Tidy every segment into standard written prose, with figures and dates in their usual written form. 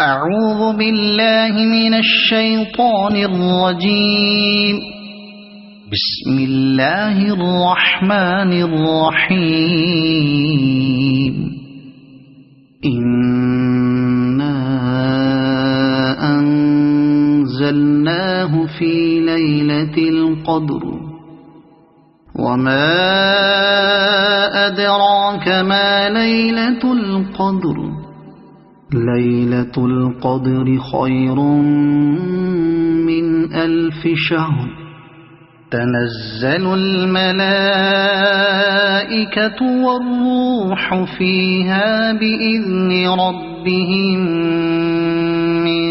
أعوذ بالله من الشيطان الرجيم. بسم الله الرحمن الرحيم. إنا أنزلناه في ليلة القدر وما أدراك ما ليلة القدر ليلة القدر خير من 1000 شهر تنزل الملائكة والروح فيها بإذن ربهم من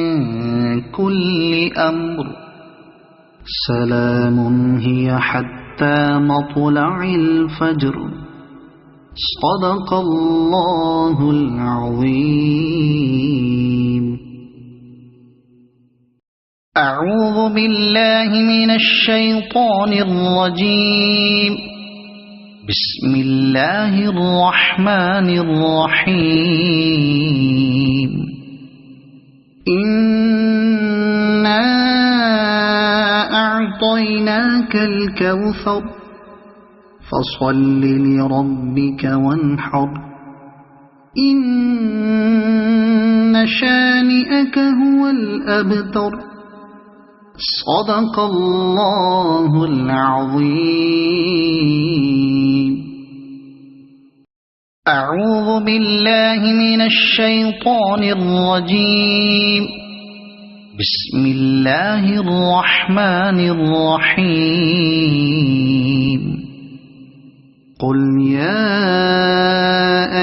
كل أمر سلام هي حتى مطلع الفجر. صدق الله العظيم. أعوذ بالله من الشيطان الرجيم. بسم الله الرحمن الرحيم. إنا أعطيناك الكوثر فصل لربك وانحر إن شانئك هو الأبتر. صدق الله العظيم. أعوذ بالله من الشيطان الرجيم. بسم الله الرحمن الرحيم. قل يا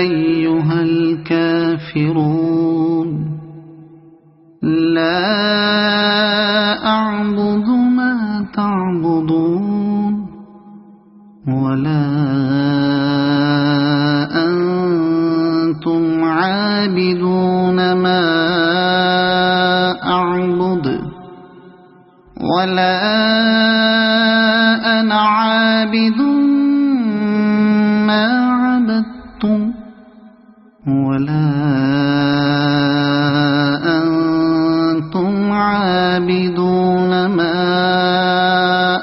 أيها الكافرون لا أعبد ما تعبدون ولا أنتم عابدون ما أعبد ولا أنا عابد ما عبدتم ولا أنتم عابدون ما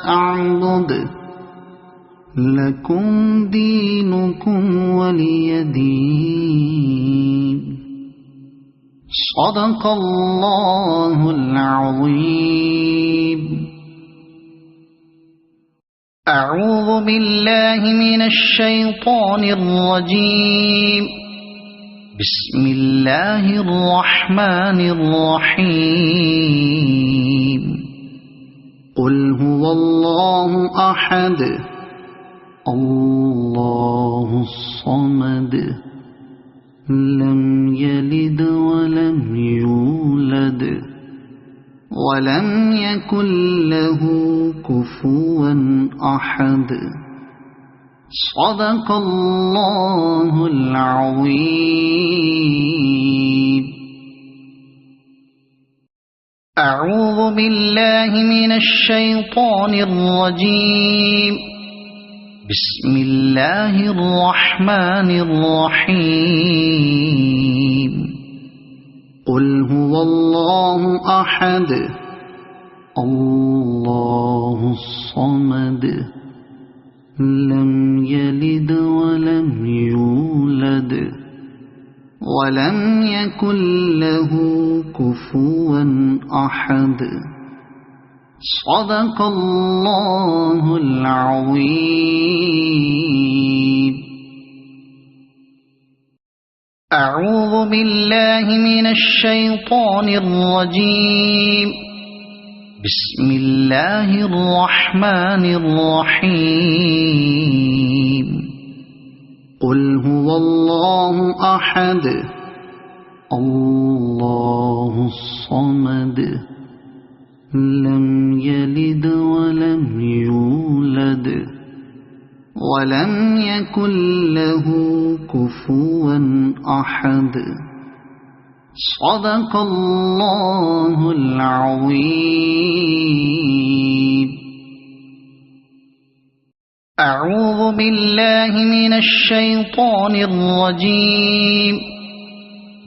أعبد لكم دينكم ولي دين. صدق الله العظيم. أعوذ بالله من الشيطان الرجيم. بسم الله الرحمن الرحيم. قل هو الله أحد الله الصمد لم يلد ولم يولد ولم يكن له كفوا أحد. صدق الله العظيم. أعوذ بالله من الشيطان الرجيم. بسم الله الرحمن الرحيم. قل هو الله أحد الله الصمد لم يلد ولم يولد ولم يكن له كفوا أحد. صدق الله العظيم. أعوذ بالله من الشيطان الرجيم. بسم الله الرحمن الرحيم. قل هو الله أحد الله الصمد لم يلد ولم يولد ولم يكن له كفوا أحد. صدق الله العظيم. أعوذ بالله من الشيطان الرجيم.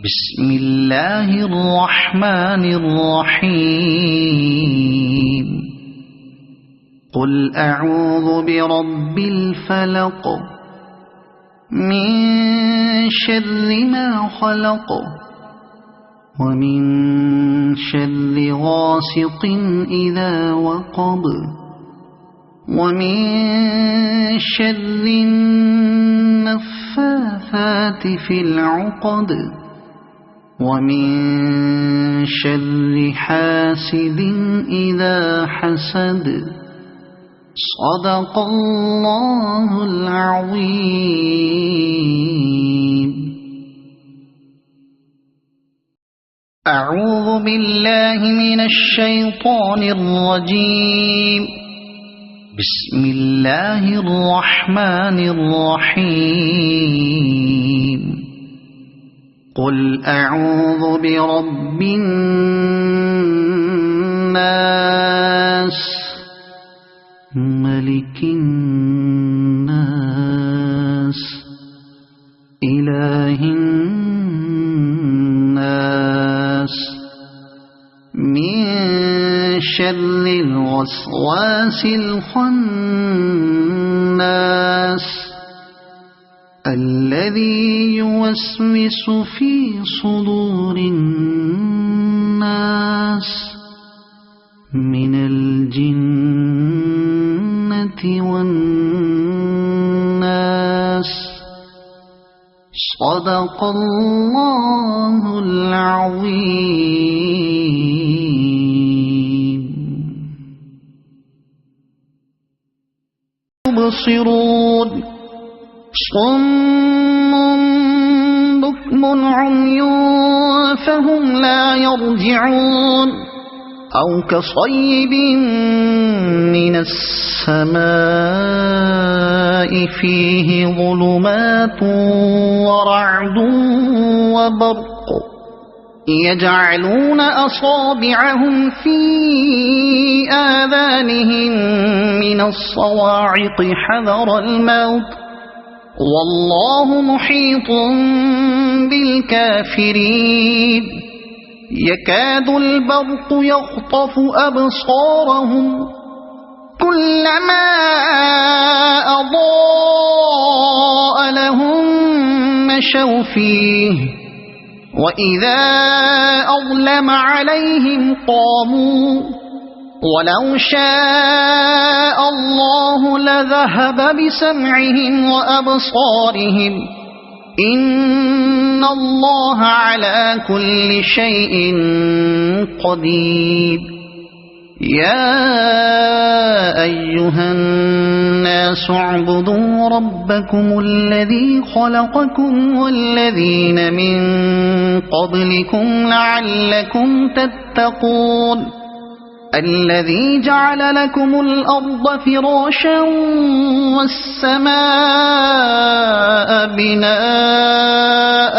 بسم الله الرحمن الرحيم قل أعوذ برب الفلق من شر ما خلق ومن شر غاسق إذا وقب ومن شر النفاثات في العقد ومن شر حاسد إذا حسد صدق الله العظيم. أعوذ بالله من الشيطان الرجيم. بسم الله الرحمن الرحيم قل أعوذ برب الناس ملك الناس إله الناس من شر الوسواس الخناس الذي يوسوس في صدور الناس من الجنة والناس صدق الله العظيم. يبصرون صم بكم عمي فهم لا يرجعون أو كصيب من السماء فيه ظلمات ورعد وبرق يجعلون أصابعهم في آذانهم من الصواعق حذر الموت والله محيط بالكافرين. يكاد البرق يخطف أبصارهم كلما أضاء لهم مشوا فيه وإذا أظلم عليهم قاموا ولو شاء الله لذهب بسمعهم وأبصارهم إن الله على كل شيء قدير. يا أيها الناس اعبدوا ربكم الذي خلقكم والذين من قبلكم لعلكم تتقون الذي جعل لكم الأرض فراشا والسماء بناء